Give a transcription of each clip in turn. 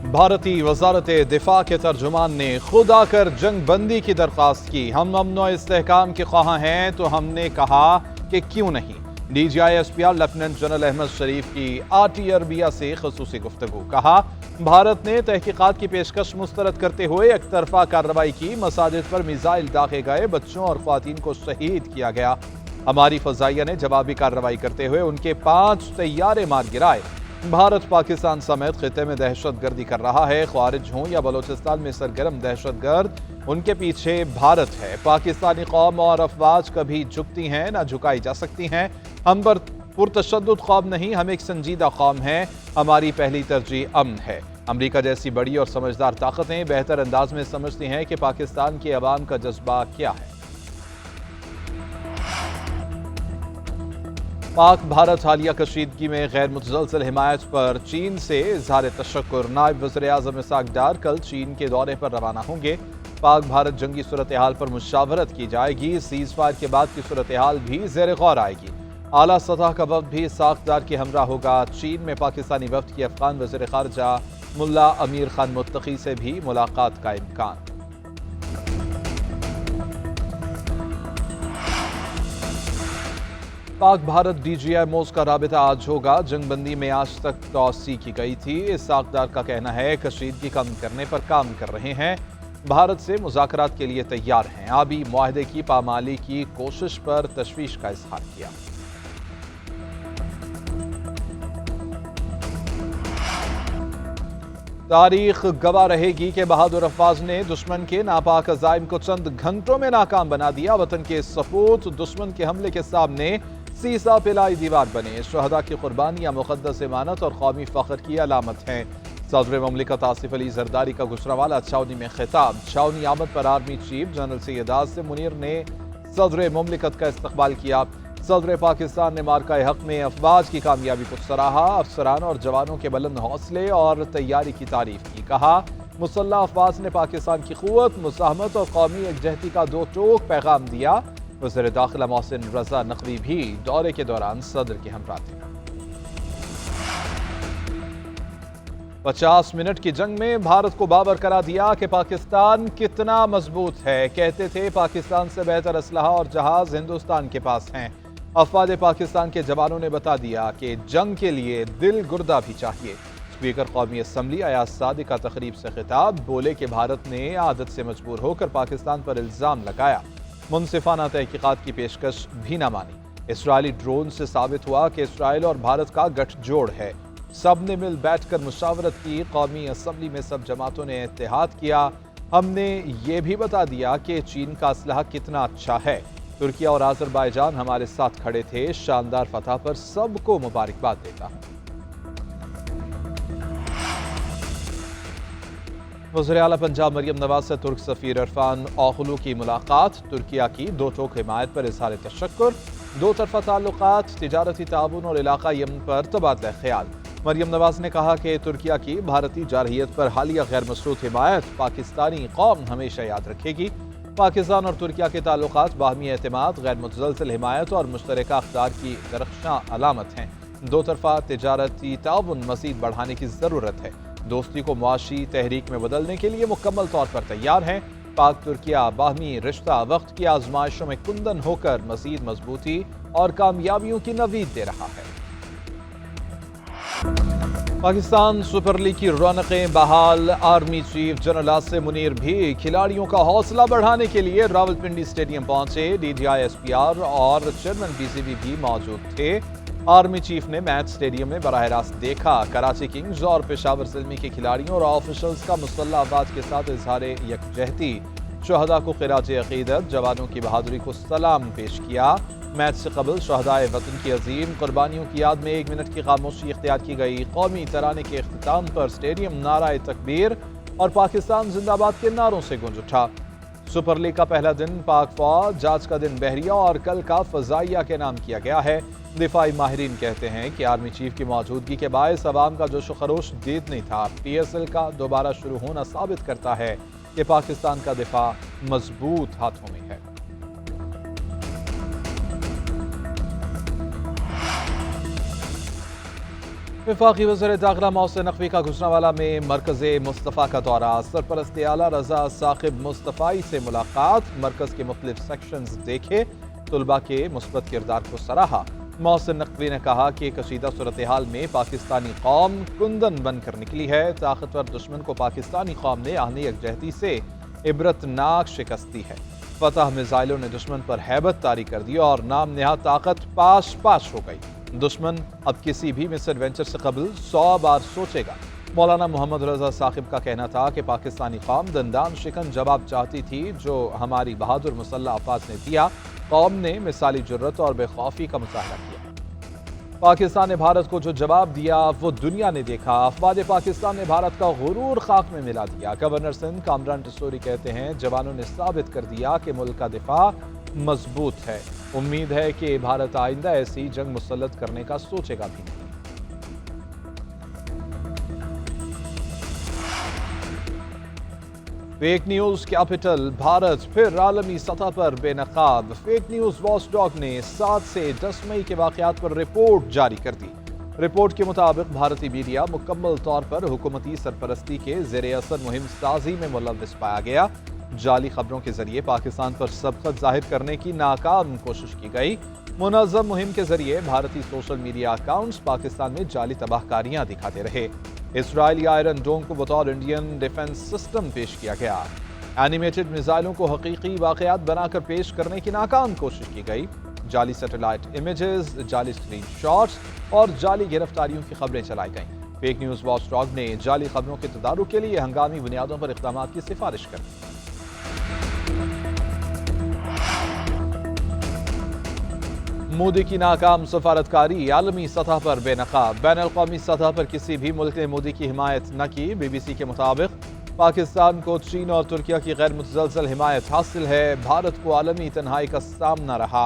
भारतीय वजारत दिफा के तर्जुमान ने खुद आकर जंग बंदी की दरख्वास्त की। हम अमन व इस्तेहकाम के ख्वाह हैं तो हमने कहा कि क्यों नहीं। DGI-SPR लेफ्टिनेंट जनरल अहमद शरीफ की RT अरबिया से खसूसी गुफ्तगू। कहा, भारत ने तहकीकात की पेशकश मुस्तरद करते हुए एक तरफा कार्रवाई की। मसाजिद पर मिसाइल दागे गए, बच्चों और ख्वातीन को शहीद किया गया। हमारी फजाइया ने जवाबी कार्रवाई करते हुए उनके 5 तैयारे मार गिराए। भारत पाकिस्तान समेत खिते में दहशत गर्दी कर रहा है। ख्वारिज हों या बलोचिस्तान में सरगर्म दहशत गर्द, उनके पीछे भारत है। पाकिस्तानी कौम और अफवाज कभी झुकती हैं ना झुकाई जा सकती हैं। हम पर पुरतशद्दुद कौम नहीं, हम एक संजीदा कौम है। हमारी पहली तरजीह अमन है। अमरीका जैसी बड़ी और समझदार ताकतें बेहतर अंदाज में समझती हैं कि पाकिस्तान के अवाम का जज्बा क्या है। पाक भारत हालिया कशीदगी में गैर मुतज़लज़ल हिमायत पर चीन से इज़हार तशक्कुर। नायब वज़ीर-ए-आज़म इसहाक़ डार कल चीन के दौरे पर रवाना होंगे। पाक भारत जंगी सूरत हाल पर मुशावरत की जाएगी। सीज़ फायर के बाद की सूरत हाल भी ज़ेर गौर आएगी। आला सतह का वफ्द भी इसहाक़ डार के हमरा होगा। चीन में पाकिस्तानी वफ्द की अफ़गान वज़ीर ख़ारजा मुल्ला अमीर खान मुत्तकी से भी मुलाकात का इम्कान। पाक भारत DGI मोज़ का राबिता आज होगा। जंगबंदी में आज तक तौसी की गई थी। इसहाक़ डार का कहना है कशीदगी कम करने पर काम कर रहे हैं। भारत से मुज़ाकरात के लिए तैयार हैं। आबी मुआहदे की पामाली की कोशिश पर तशवीश का इज़हार किया। तारीख गवाह रहेगी कि बहादुर अफवाज ने दुश्मन के नापाक अज़ाइम को चंद घंटों में नाकाम बना दिया। वतन के सपूत दुश्मन के हमले के सामने सीसा पिलाई दीवार बने। शहदा की कुर्बानियां मुक़द्दस इमानत और कौमी फ़ख्र की अलामत हैं। सदर ममलिकत आसिफ अली जरदारी का गुजरावाला छावनी में खिताब। छावनी आमद पर army chief general Syed Asim Munir ने सदर ममलिकत का इस्तकबाल किया। सदर पाकिस्तान ने मार्का हक में अफवाज की कामयाबी को सराहा। अफसरान और जवानों के बुलंद हौसले और तैयारी की तारीफ की। कहा, मुसल्लह अफवाज ने पाकिस्तान की क़ुव्वत, मुसाहमत और कौमी एकजहती का दो टोक पैगाम दिया। वज़ीर दाखिला मोहसिन रजा नकवी भी दौरे के दौरान सदर के हमरा थे। 50 मिनट की जंग में भारत को बावर करा दिया कि पाकिस्तान कितना मजबूत है। कहते थे पाकिस्तान से बेहतर असलहा और जहाज हिंदुस्तान के पास हैं। अफवाज पाकिस्तान के जवानों ने बता दिया कि जंग के लिए दिल गुर्दा भी चाहिए। स्पीकर कौमी असम्बली अयाज सादिक का तकरीब से खिताब। बोले कि भारत ने आदत से मजबूर होकर पाकिस्तान पर इल्ज़ाम लगाया। मुनसिफाना तहकीकात की पेशकश भी न मानी। इसराइली ड्रोन से साबित हुआ कि इसराइल और भारत का गठजोड़ है। सब ने मिल बैठकर मुशावरत की। कौमी असम्बली में सब जमातों ने इत्तेहाद किया। हमने ये भी बता दिया कि चीन का असलहा कितना अच्छा है। तुर्किया और आज़रबाईजान हमारे साथ खड़े थे। शानदार फतह पर सबको मुबारकबाद देता हूं। वज़ीर आला पंजाब मरियम नवाज से तुर्क सफ़ीर इरफान ओगलू की मुलाकात। तुर्किया की दो टोक हिमायत पर इज़हार तशक्कुर। दो तरफ़ा ताल्लुकात, तिजारती ताउन और इलाका यमन पर तबादला ख्याल। मरियम नवाज ने कहा कि तुर्किया की भारतीय जारहियत पर हालिया गैर मशरूत हिमायत पाकिस्तानी कौम हमेशा याद रखेगी। पाकिस्तान और तुर्किया के ताल्लुकात बाहमी एतमाद, गैर मुतज़लज़ल हिमायत और मुश्तरका अक़दार की दरख्शां अलामत हैं। दो तरफ़ा तिजारती ताउन मज़ीद बढ़ाने की ज़रूरत है। दोस्ती को मुआशी तहरीक में बदलने के लिए मुकम्मल तौर पर तैयार हैं। पाक तुर्किया बाहमी रिश्ता वक्त की आजमाइशों में कुंदन होकर मज़ीद मजबूती और कामयाबियों की नवीद दे रहा है। पाकिस्तान सुपर लीग की रौनकें बहाल। Army chief general Asim Munir भी खिलाड़ियों का हौसला बढ़ाने के लिए रावलपिंडी स्टेडियम पहुंचे। DGI-SPR और चेयरमैन BCB भी मौजूद थे। आर्मी चीफ ने मैच स्टेडियम में बराह रास्त देखा। कराची किंग्स और पेशावर ज़िल्मी के खिलाड़ियों और ऑफिशल्स का मुसल्लह आवाज के साथ इज़हार यकजहती। शहदा को ख़िराज अक़ीदत, जवानों की बहादुरी को सलाम पेश किया। मैच से कबल शहदाए वतन की अजीम कुर्बानियों की याद में 1 मिनट की खामोशी इख्तियार की गई। कौमी तराने के इख्तिताम पर स्टेडियम नाराए तकबीर और पाकिस्तान जिंदाबाद के नारों से गूंज उठा। सुपर लीग का पहला दिन पाक फौज, आज का दिन बहरिया और कल का फजाइया के नाम किया गया है। दिफाई माहिरीन कहते हैं कि आर्मी चीफ की मौजूदगी के बायस अवाम का जोश खरोश जीत नहीं था। PSL का दोबारा शुरू होना साबित करता है कि पाकिस्तान का दिफा मजबूत हाथों में है। वफाकी वज़ीर दाखिला मोहसिन नकवी का गुजरांवाला में मरकज़ मुस्तफ़ा का दौरा, सरपरस्त आला रज़ा साकिब मुस्तफ़ाई से मुलाकात, मरकज़ के मुख्तलिफ सेक्शंस देखे, तुलबा के मुस्बत किरदार को सराहा। मोहसिन नकवी ने कहा कि कशीदा सूरत हाल में पाकिस्तानी कौम कुंदन बनकर निकली है। ताकतवर दुश्मन को पाकिस्तानी कौम ने आहनी यकजहती से इबरतनाक शिकस्त दी है। फतह मिसाइलों ने दुश्मन पर हैबत तारी कर दी और नाम नेहाद ताकत पाश पाश हो गई। दुश्मन अब किसी भी मिस एडवेंचर से कबल 100 बार सोचेगा। मौलाना मोहम्मद रजा साकिब का कहना था कि पाकिस्तानी कौम दंदान शिकन जवाब चाहती थी जो हमारी बहादुर मुसल्लह अफवाज ने दिया। कौम ने मिसाली जुर्रत और बेखौफी का मुजाहरा किया। पाकिस्तान ने भारत को जो जवाब दिया वो दुनिया ने देखा। अफवाज पाकिस्तान ने भारत का गुरूर खाक में मिला दिया। गवर्नर सिंध कामरान टिस्सोरी कहते हैं, जवानों ने साबित कर दिया कि मुल्क का दिफा मजबूत है। उम्मीद है कि भारत आइंदा ऐसी जंग मुसल्लत करने का सोचेगा भी नहीं। फेक न्यूज कैपिटल भारत फिर आलमी सतह पर बेनकाब। फेक न्यूज वॉचडॉग ने 7 से 10 मई के वाकयात पर रिपोर्ट जारी कर दी। रिपोर्ट के मुताबिक भारतीय मीडिया मुकम्मल तौर पर हुकूमती सरपरस्ती के ज़ेर असर मुहिम साजी में मुलव्वस पाया गया। जाली खबरों के जरिए पाकिस्तान पर सबकत जाहिर करने की नाकाम कोशिश की गई। मुनज़्ज़म मुहिम के जरिए भारतीय सोशल मीडिया अकाउंट्स पाकिस्तान में जाली तबाहकारियां दिखाते रहे। इसराइली आयरन डोम को बतौर इंडियन डिफेंस सिस्टम पेश किया गया। एनिमेटेड मिसाइलों को हकीकी वाकयात बनाकर पेश करने की नाकाम कोशिश की गई। जाली सैटेलाइट इमेजेस, जाली स्क्रीन शॉट्स और जाली गिरफ्तारियों की खबरें चलाई गईं। फेक न्यूज वॉचडॉग ने जाली खबरों के तदारुक के लिए हंगामी बुनियादों पर इक़दाम की सिफारिश कर दी। मोदी की नाकाम सफारतकारी आलमी सतह पर बेनकाब। बैन अल-क़ौमी सतह पर किसी भी मुल्क ने मोदी की हिमायत न की। BBC के मुताबिक पाकिस्तान को चीन और तुर्किया की गैर मुतज़लज़ल हिमायत हासिल है। भारत को आलमी तन्हाई का सामना रहा।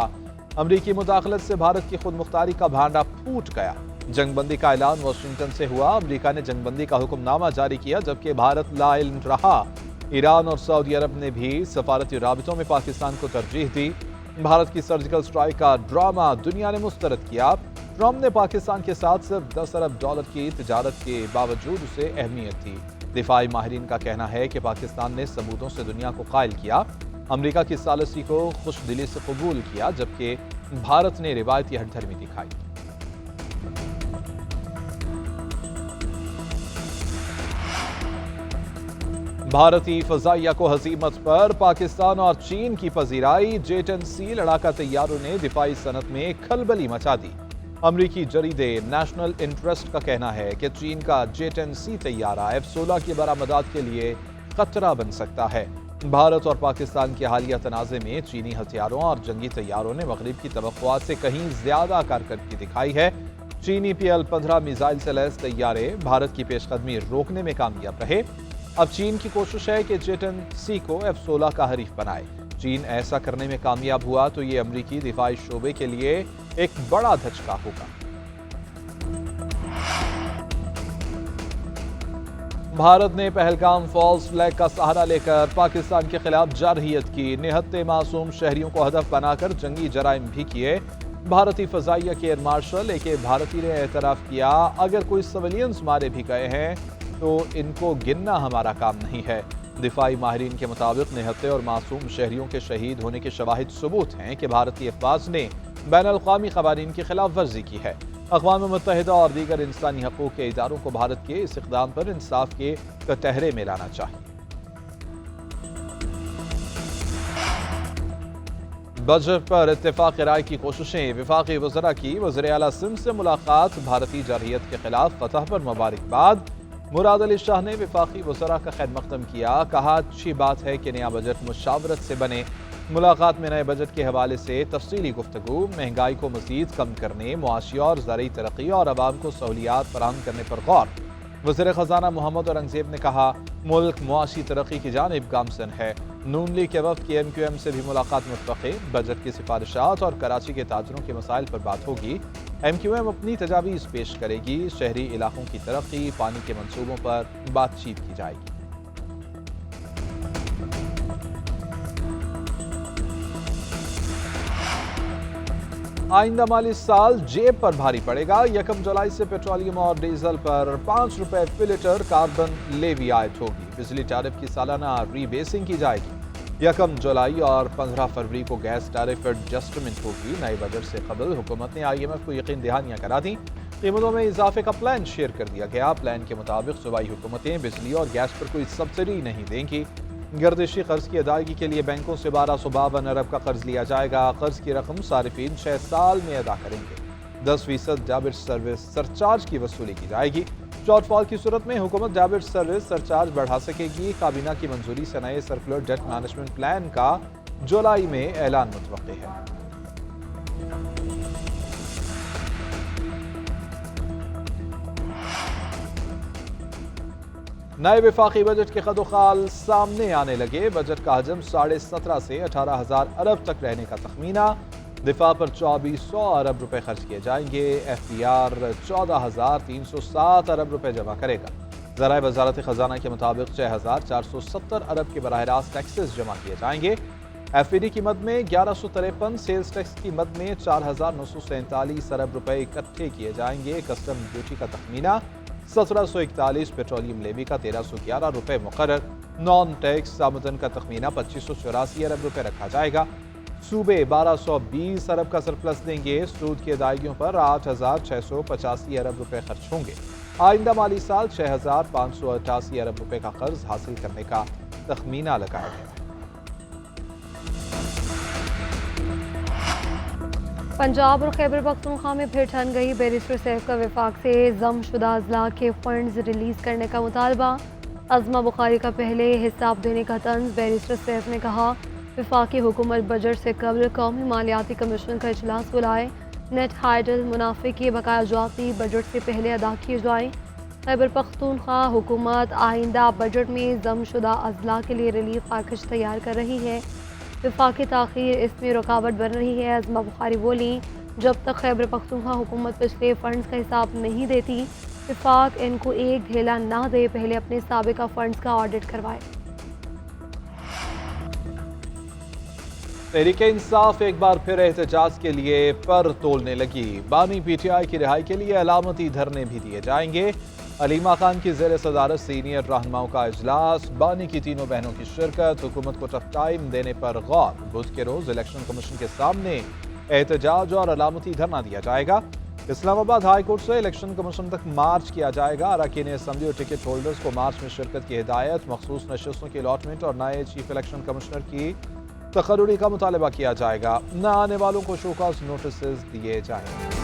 अमरीकी मुदाखलत से भारत की खुद मुख्तारी का भांडा फूट गया। जंगबंदी का ऐलान वाशिंगटन से हुआ। अमरीका ने जंगबंदी का हुक्मनामा जारी किया, जबकि भारत लाइल रहा। ईरान और सऊदी अरब ने भी सफारती राबितों में पाकिस्तान को तरजीह दी। भारत की सर्जिकल स्ट्राइक का ड्रामा दुनिया ने मुस्तरद किया। ट्रंप ने पाकिस्तान के साथ सिर्फ $10 अरब की तिजारत के बावजूद उसे अहमियत थी। दिफाई माहिरीन का कहना है कि पाकिस्तान ने सबूतों से दुनिया को कायल किया। अमरीका की सालसी को खुश दिली से कबूल किया, जबकि भारत ने रिवायती हठधर्मी दिखाई। भारतीय फजाइया को हजीमत पर पाकिस्तान और चीन की पजीराई। J-10C लड़ाका तैयारों ने दिफाई सनत में खलबली मचा दी। अमरीकी जरीदे नेशनल इंटरेस्ट का कहना है कि चीन का J-10C तैयारा F-16 की बरामदात के लिए खतरा बन सकता है। भारत और पाकिस्तान के हालिया तनाज़े में चीनी हथियारों और जंगी तैयारों ने मगरिब की तवक्कुआत से कहीं ज्यादा कारकर्दगी दिखाई है। चीनी PL-15 मिसाइल से लैस तैयारे भारत की पेशकदमी रोकने में कामयाब रहे। अब चीन की कोशिश है कि J-10C को F-16 का हरीफ बनाए। चीन ऐसा करने में कामयाब हुआ तो ये अमरीकी दिफाई शोबे के लिए एक बड़ा धचका होगा। भारत ने पहलगाम फॉल्स फ्लैग का सहारा लेकर पाकिस्तान के खिलाफ जारहियत की। निहत्ते मासूम शहरियों को हदफ बनाकर जंगी जराइम भी किए। भारतीय फजाइया के एयर मार्शल एक भारतीय ने एतराफ़ किया, अगर कोई सिविलियंस मारे भी गए हैं तो इनको गिनना हमारा काम नहीं है। दिफाई माहिरीन के मुताबिक निहत्ते और मासूम शहरियों के शहीद होने के शवाहिद सबूत हैं कि भारतीय अफवाज ने बैन अल-क़ौमी क़वानीन की खिलाफ वर्जी की है। अक़वाम मुत्तहिदा और दीगर इंसानी हकूक़ के इदारों को भारत के इस इक़दाम पर इंसाफ के कटहरे में लाना चाहिए। बजट पर इत्तेफाक राय की कोशिशें। वफाकी वज़रा की वज़ीर आला सिंध से मुलाकात। भारतीय जारहियत के खिलाफ फतह पर मुबारकबाद। मुराद अली शाह ने वफाकी वज़रा का खैर मक़दम किया। कहा, अच्छी बात है कि नया बजट मुशावरत से बने। मुलाकात में नए बजट के हवाले से तफसीली गुफ्तगू, महंगाई को मज़ीद कम करने, मुआशी और ज़राई तरक्की और आवाम को सहूलियात फराहम करने पर गौर। वज़ीर ख़ज़ाना मोहम्मद औरंगज़ेब ने कहा, मुल्क मुआशी तरक्की की जानिब गामज़न है। नून लीग के वफ़द की MQM से भी मुलाकात मुत्तफ़क़। बजट की सिफारिशात और कराची के ताजरों के मसाइल पर बात होगी। MQM अपनी तजावीज़ पेश करेगी। शहरी इलाकों की तरक्की, पानी के मंसूबों पर बातचीत की जाएगी। آئندہ مالی سال جیب پر بھاری پڑے گا۔ 1 جولائی سے پیٹرولیم اور ڈیزل پر 5 روپے فی لیٹر کاربن لیوی عائد ہوگی۔ بجلی ٹیرف کی سالانہ ری بیسنگ کی جائے گی۔ 1 جولائی اور 15 فروری کو گیس ٹیرف ایڈجسٹمنٹ ہوگی۔ نئے بجٹ سے قبل حکومت نے IMF کو یقین دہانیاں کرا دیں۔ قیمتوں میں اضافے کا پلان شیئر کر دیا گیا۔ پلان کے مطابق صوبائی حکومتیں بجلی اور گیس پر کوئی سبسڈی نہیں دیں گی۔ گردشی قرض کی ادائیگی کے لیے بینکوں سے 1252 ارب کا قرض لیا جائے گا۔ قرض کی رقم صارفین 6 سال میں ادا کریں گے۔ 10% ڈیبٹ سروس سرچارج کی وصولی کی جائے گی۔ شارٹ فال کی صورت میں حکومت ڈیبٹ سروس سرچارج بڑھا سکے گی۔ کابینہ کی منظوری سے نئے سرکولر ڈیٹ مینجمنٹ پلان کا جولائی میں اعلان متوقع ہے۔ نئے وفاقی بجٹ کے خد و خال سامنے آنے لگے۔ بجٹ کا حجم 17.5 سے 18,000 ارب تک رہنے کا تخمینہ۔ دفاع پر 2400 ارب روپے خرچ کیے جائیں گے۔ FDR 14,307 ارب روپے جمع کرے گا۔ ذرائع وزارت خزانہ کے مطابق 6,470 ارب کے براہ راست ٹیکسز جمع کیے جائیں گے۔ FED کی مد میں 1153، سیلز ٹیکس کی مد میں 4,947 ارب روپے اکٹھے کیے جائیں گے۔ کسٹم ڈیوٹی کا تخمینہ 1741، پیٹرولیم لیوی کا 1311 روپے مقرر۔ نان ٹیکس آمدن کا تخمینہ 2584 ارب روپے رکھا جائے گا۔ صوبے 1220 ارب کا سرپلس دیں گے۔ سود کی ادائیگیوں پر 8,685 ارب روپے خرچ ہوں گے۔ آئندہ مالی سال 6,588 ارب روپے کا قرض حاصل کرنے کا تخمینہ لگایا گیا ہے۔ پنجاب اور خیبر پختونخوا میں پھر ٹھن گئی۔ بیرسٹر سیف کا وفاق سے ضم شدہ اضلاع کے فنڈز ریلیز کرنے کا مطالبہ۔ عظمہ بخاری کا پہلے حساب دینے کا طنز۔ بیرسٹر سیف نے کہا وفاقی حکومت بجٹ سے قبل قومی مالیاتی کمیشن کا اجلاس بلائے۔ نیٹ ہائیڈل منافع کے بقایا جاتی بجٹ سے پہلے ادا کیے جائیں۔ خیبر پختونخوا حکومت آئندہ بجٹ میں ضم شدہ اضلاع کے لیے ریلیف پیکج تیار کر رہی ہے۔ وفاقی تاخیر اس میں رکاوٹ بن رہی ہے۔ عظمہ بخاری بولی جب تک خیبر پختونخوا حکومت پچھلے فنڈز کا حساب نہیں دیتی، وفاق ان کو ایک ڈھیلا نہ دے، پہلے اپنے سابقہ فنڈز کا آڈٹ کروائے۔ تحریک انصاف ایک بار پھر احتجاج کے لیے پر تولنے لگی۔ بانی PTI کی رہائی کے لیے علامتی دھرنے بھی دیے جائیں گے۔ علیمہ خان کی زیر صدارت سینئر رہنماؤں کا اجلاس۔ بانی کی تینوں بہنوں کی شرکت۔ حکومت کو ٹف ٹائم دینے پر غور۔ بدھ کے روز الیکشن کمیشن کے سامنے احتجاج اور علامتی دھرنا دیا جائے گا۔ اسلام آباد ہائی کورٹ سے الیکشن کمیشن تک مارچ کیا جائے گا۔ اراکین اسمبلی اور ٹکٹ ہولڈرز کو مارچ میں شرکت کی ہدایت۔ مخصوص نشستوں کی الاٹمنٹ اور نئے چیف الیکشن کمشنر کی تقرری کا مطالبہ کیا جائے گا۔ نہ آنے والوں کو شوکاز نوٹسز دیے جائیں گے۔